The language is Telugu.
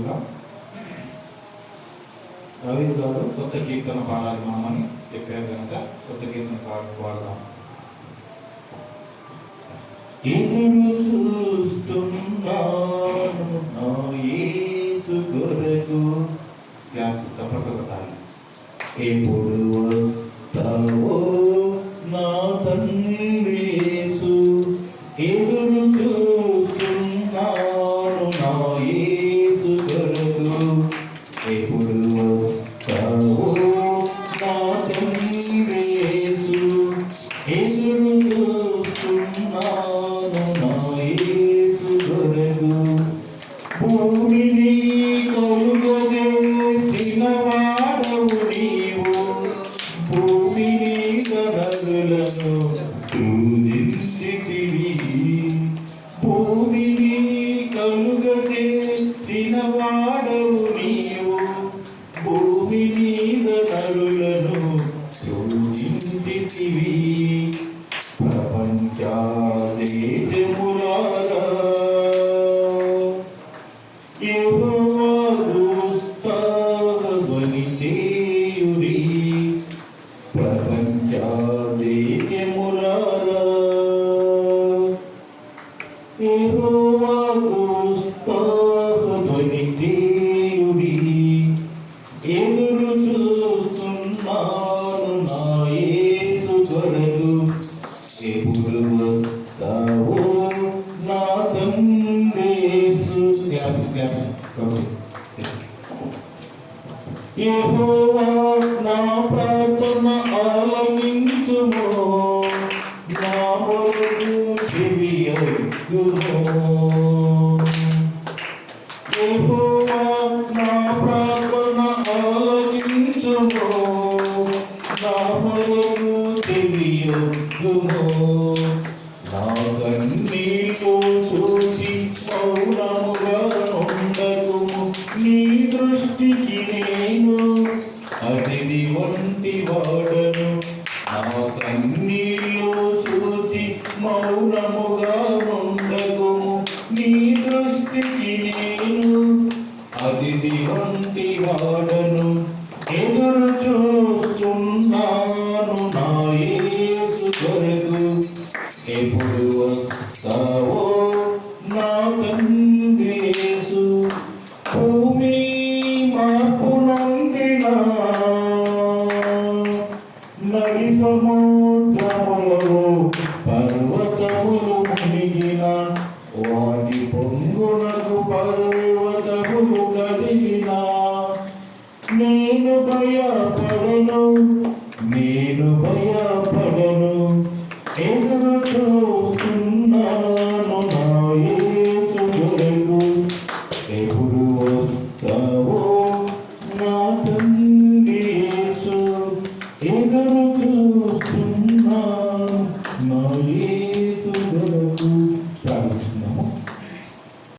పాడుకుందాం. రవి గారు కొత్త కీర్తన పాడాలి మనమని చెప్పారు కనుక కొత్త కీర్తన పాడదాం. ఎదురు చూస్తున్నాను నా యేసు కొరకు, క్లాస్ తప్పక కొట్టాలి. ఎప్పుడు వస్తావో నా తండ్రి యేసు, ఎదురు చూస్తున్నాను నా యేసు కొరకు, ఎప్పుడు వస్తావో నా తండ్రి యేసు, ఎదురు చూస్తున్నాను నా యేసు కొరకు. భూమిని కలుగజేసిన వాడవు నీవు, భూమిని కనరులను పూజించితివి, భూమిని కలుగజేసిన వాడవు నీవు, భూమిని కనరులను పూజించితివి. ప్రపంచ దేశములారా యెహోవా స్తుతిని చేయుడి, ప్రపంచ దేశములారా యెహోవా స్తుతిని చేయుడి. ఎదురు చూస్తున్నాను నా యేసు కొరకు, ఎప్పుడు వస్తావో నా తండ్రి యేసు. యెహోవా నా ప్రార్థన ఆలకించుము, నా మొరకు చెవియొగ్గుము. యెహోవా నా ప్రార్థన ఆలకించుము, నా మొరకు చెవియొగ్గుము. నా కన్నీళ్లు చూసి మౌనముగా ఉండకుము, నీ దృష్టికి నేను అతిథి వంటి వాడను. నా కన్నీళ్లు చూసి మౌనముగా ఉండకుము, నీ దృష్టికి నేను అతిథి వంటి వాడను. ఎదురు చూస్తున్నాను నా యేసు కొరకు, ఎప్పుడు వస్తావో నా తండ్రి యేసు. భూమి మార్పు నొందిన నడి సముద్రములో పర్వతములు మునిగిన, వాటి పొంగునకు పర్వతములు కదిలిన, నేను భయపడను, నేను భయపడను. ఎదురు చూస్తున్నాను నా యేసు కొరకు,